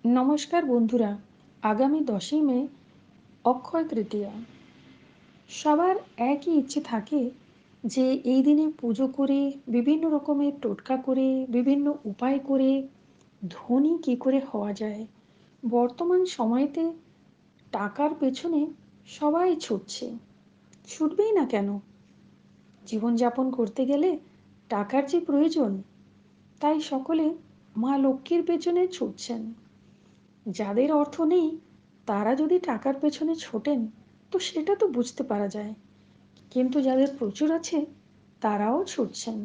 নমস্কার বন্ধুরা। আগামী 10ই মে অক্ষয় তৃতীয়া। সবার একই ইচ্ছে থাকে যে এই দিনে পুজো করে, বিভিন্ন রকমের টোটকা করে, বিভিন্ন উপায় করে ধনী কী করে হওয়া যায়। বর্তমান সময়তে টাকার পেছনে সবাই ছুটছে। ছুটবেই না কেন? জীবনযাপন করতে গেলে টাকার যে প্রয়োজন, তাই সকলে মা লক্ষ্মীর পেছনে ছুটছেন। যাদের অর্থ নেই তারা যদি টাকার পেছনে ছোটেন তো সেটা তো বুঝতে পারা যায়, কিন্তু যাদের প্রচুর আছে তারাও ছুটছেন,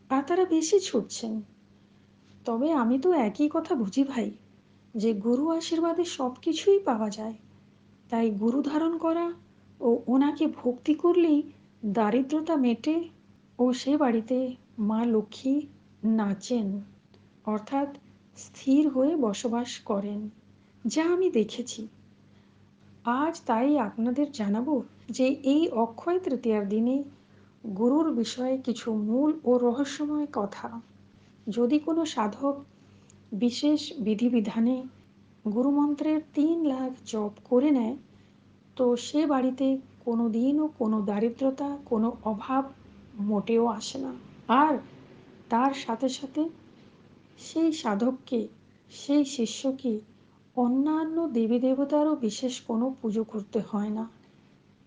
আর তারা বেশি ছুটছেন। তবে আমি তো একই কথা বুঝি ভাই, যে গুরু আশীর্বাদে সব কিছুই পাওয়া যায়। তাই গুরু ধারণ করা ও ওনাকে ভক্তি করলেই দারিদ্রতা মেটে ও সে বাড়িতে মা লক্ষ্মী নাচেন, অর্থাৎ স্থির হয়ে বসবাস করেন, যা আমি দেখেছি। আজ তাই আপনাদের জানাবো যে এই অক্ষয় তৃতীয়ার দিনে গুরুর বিষয়ে কিছু মূল ও রহস্যময় কথা। যদি কোনো সাধক বিশেষ বিধিবিধানে গুরুমন্ত্রের 3 লাখ জপ করে নেয় তো সে বাড়িতে কোনো দিনও কোনো দারিদ্রতা, কোনো অভাব মোটেও আসে না। আর তার সাথে সাথে সেই সাধককে, সেই শিষ্যকে অন্যান্য দেবী দেবতারও বিশেষ কোনো পুজো করতে হয় না।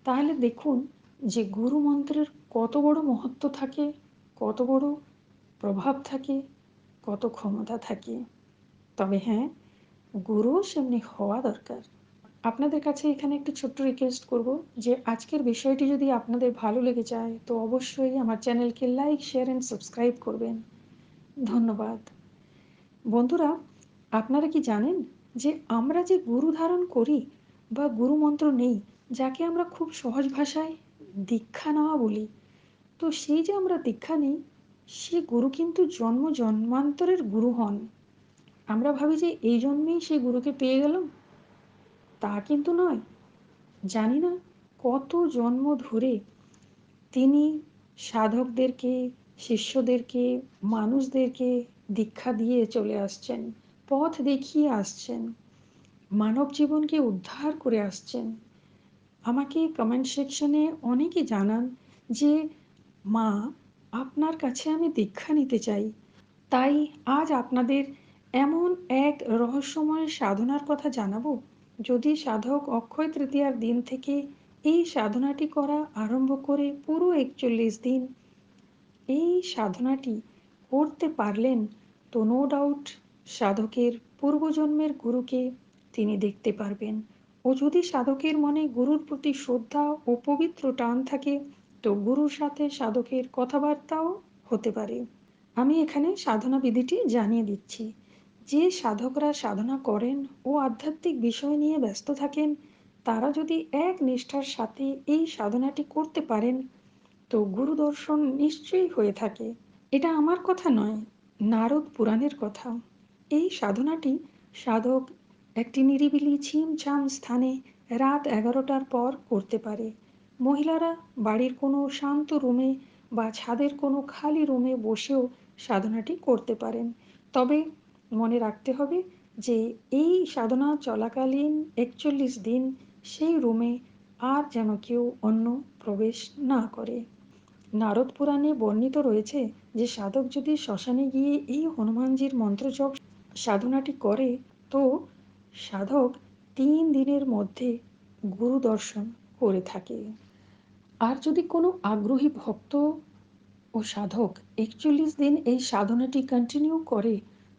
তাহলে দেখুন যে গুরু মন্ত্রের কত বড় মহত্ব থাকে, কত বড় প্রভাব থাকে, কত ক্ষমতা থাকে। তবে হ্যাঁ, গুরুও সেমনি হওয়া দরকার। আপনাদের কাছে এখানে একটি ছোট্ট রিকোয়েস্ট করব, যে আজকের বিষয়টি যদি আপনাদের ভালো লেগে যায় তো অবশ্যই আমার চ্যানেলকে লাইক, শেয়ার অ্যান্ড সাবস্ক্রাইব করবেন। ধন্যবাদ। বন্ধুরা, আপনারা কি জানেন যে আমরা যে গুরু ধারণ করি বা গুরু মন্ত্র নেই, যাকে আমরা খুব সহজ ভাষায় দীক্ষা নেওয়া বলি, তো সেই যে আমরা দীক্ষা নিই, সে গুরু কিন্তু জন্ম জন্মান্তরের গুরু হন। আমরা ভাবি যে এই জন্মেই সেই গুরুকে পেয়ে গেলাম, তা কিন্তু নয়। জানি না কত জন্ম ধরে তিনি সাধকদেরকে, শিষ্যদেরকে, মানুষদেরকে দীক্ষা দিয়ে চলে আসছেন, পথ দেখিয়ে আসছেন, মানব জীবনকে উদ্ধার করে আসছেন। আমাকে কমেন্ট সেকশনে অনেকে জানান যে মা, আপনার কাছে আমি দীক্ষা নিতে চাই। তাই আজ আপনাদের এমন এক রহস্যময় সাধনার কথা জানাবো, যদি সাধক অক্ষয় তৃতীয়ার দিন থেকে এই সাধনাটি করা আরম্ভ করে পুরো 41 দিন এই সাধনাটি করতে পারলেন তো নো ডাউট সাধকের পূর্বজন্মের গুরুকে তিনি দেখতে পারবেন। ও যদি সাধকের মনে গুরুর প্রতি শ্রদ্ধা ও পবিত্র টান থাকে তো গুরুর সাথে সাধকের কথাবার্তাও হতে পারে। আমি এখানে সাধনা বিধিটি জানিয়ে দিচ্ছি। যে সাধকরা সাধনা করেন ও আধ্যাত্মিক বিষয় নিয়ে ব্যস্ত থাকেন, তারা যদি এক নিষ্ঠার সাথে এই সাধনাটি করতে পারেন তো গুরু দর্শন নিশ্চয়ই হয়ে থাকে। এটা আমার কথা নয়, নারদ পুরাণের কথা। এই সাধনাটি সাধক একটি নিরিবিলি ছিমছাম স্থানে রাত 11টার পর করতে পারে। মহিলারা বাড়ির কোনো শান্ত রুমে বা ছাদের কোনো খালি রুমে বসেও সাধনাটি করতে পারেন। তবে মনে রাখতে হবে যে এই সাধনা চলাকালীন 41 দিন সেই রুমে আর যেন কেউ অন্য প্রবেশ না করে। নারদ পুরাণে বর্ণিত রয়েছে যে সাধক যদি শ্মশানে গিয়ে এই হনুমানজির মন্ত্রজপ সাধনাটি করে তো সাধক 3 দিনের মধ্যে গুরু দর্শন করে থাকে। আর যদি কোনো আগ্রহী ভক্ত ও সাধক 41 দিন এই সাধনাটি কন্টিনিউ করে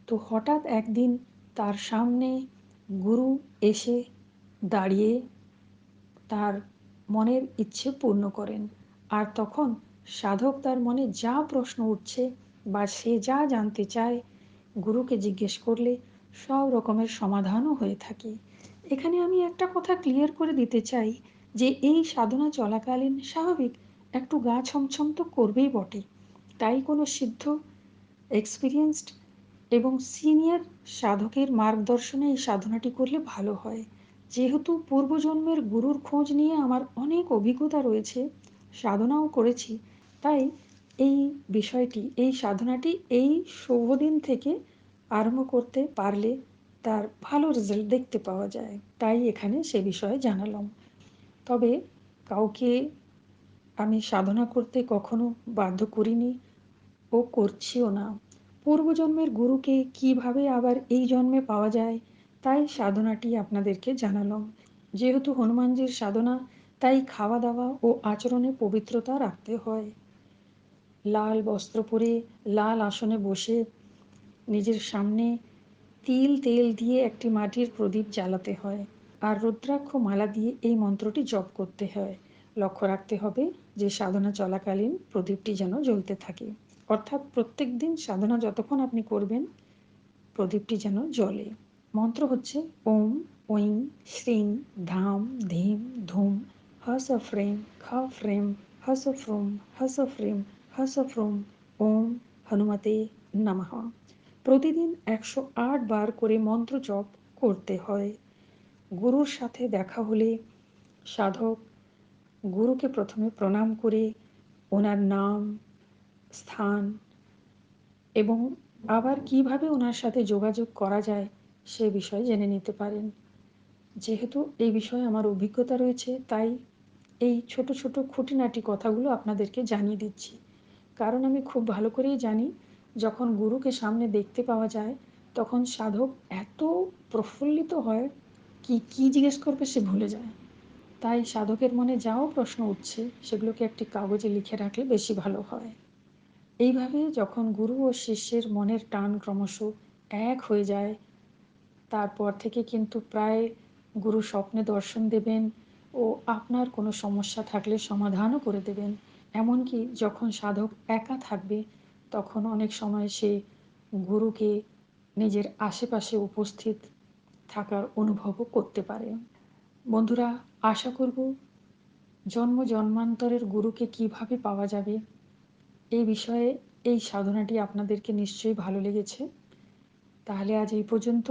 তো হঠাৎ একদিন তার সামনে গুরু এসে দাঁড়িয়ে তার মনের ইচ্ছে পূর্ণ করেন। আর তখন সাধক তার মনে যা প্রশ্ন উঠছে বা সে যা জানতে চায় গুরুকে জিজ্ঞেস করলে সব রকমের সমাধানও হয়ে থাকে। এখানে আমি একটা কথা ক্লিয়ার করে দিতে চাই যে এই সাধনা চলাকালীন স্বাভাবিক একটু গা ছমছম তো করবেই বটে। তাই কোনো সিদ্ধ, এক্সপিরিয়েন্সড এবং সিনিয়র সাধকের মার্গদর্শনে এই সাধনাটি করলে ভালো হয়। যেহেতু পূর্বজন্মের গুরুর খোঁজ নিয়ে আমার অনেক অভিজ্ঞতা রয়েছে, সাধনাও করেছি, তাই এই বিষয়টি, এই সাধনাটি এই শুভ দিন থেকে আরম্ভ করতে পারলে তার ভালো রেজাল্ট দেখতে পাওয়া যায়। তাই এখানে সে বিষয়ে জানালাম। তবে কাউকে আমি সাধনা করতে কখনো বাধ্য করিনি ও করছিও না। পূর্বজন্মের গুরুকে কিভাবে আবার এই জন্মে পাওয়া যায়, তাই সাধনাটি আপনাদেরকে জানালাম। যেহেতু হনুমানজির সাধনা, তাই খাওয়া দাওয়া ও আচরণে পবিত্রতা রাখতে হয়। লাল বস্ত্র পরে লাল আসনে বসে নিজের সামনে তেল দিয়ে একটি মাটির প্রদীপ জ্বালাতে হয়, আর রুদ্রাক্ষ মালা দিয়ে এই মন্ত্রটি জপ করতে হয়। লক্ষ্য রাখতে হবে যে সাধনা চলাকালীন প্রদীপটি যেন জ্বলতে থাকে, অর্থাৎ প্রত্যেক দিন সাধনা যতক্ষণ আপনি করবেন প্রদীপটি যেন জ্বলে। মন্ত্র হচ্ছে ওম ঐং শ্রীং ধাম ধীম ধুম হস ফ্রেম খ ফ্রেম হস ফ্রুম হস ফ্রেম হস ফ্রুম ওম হনুমতে নমঃ। প্রতিদিন 108 বার করে মন্ত্র জপ করতে হয়। গুরুর সাথে দেখা হলে সাধক গুরুকে প্রথমে প্রণাম করে ওনার নাম, স্থান এবং আবার কিভাবে ওনার সাথে যোগাযোগ করা যায় সে বিষয়ে জেনে নিতে পারেন। যেহেতু এই বিষয়ে আমার অভিজ্ঞতা রয়েছে, তাই এই ছোট ছোট খুঁটিনাটি কথাগুলো আপনাদেরকে জানিয়ে দিচ্ছি। কারণ আমি খুব ভালো করেই জানি, যখন গুরুকে সামনে দেখতে পাওয়া যায় তখন সাধক এত প্রফুল্লিত হয়, কি জিজ্ঞেস করবে সে ভুলে যায়। তাই সাধকের মনে যাও প্রশ্ন উঠছে সেগুলোকে একটি কাগজে লিখে রাখলে বেশি ভালো হয়। এইভাবে যখন গুরু ও শিষ্যের মনের টান ক্রমশ এক হয়ে যায়, তারপর থেকে কিন্তু প্রায় গুরু স্বপ্নে দর্শন দেবেন ও আপনার কোনো সমস্যা থাকলে সমাধানও করে দেবেন। এমনকি যখন সাধক একা থাকবে তখন অনেক সময় সে গুরুকে নিজের আশেপাশে উপস্থিত থাকার অনুভবও করতে পারে। বন্ধুরা, আশা করব জন্ম জন্মান্তরের গুরুকে কিভাবে পাওয়া যাবে এই বিষয়ে এই সাধনাটি আপনাদেরকে নিশ্চয়ই ভালো লেগেছে। তাহলে আজ এই পর্যন্ত।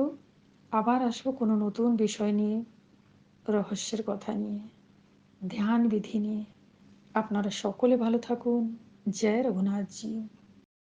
আবার আসবো কোনো নতুন বিষয় নিয়ে, রহস্যের কথা নিয়ে, ধ্যান বিধি নিয়ে। আপনারা সকলে ভালো থাকুন। জয় রঘুনাথজি।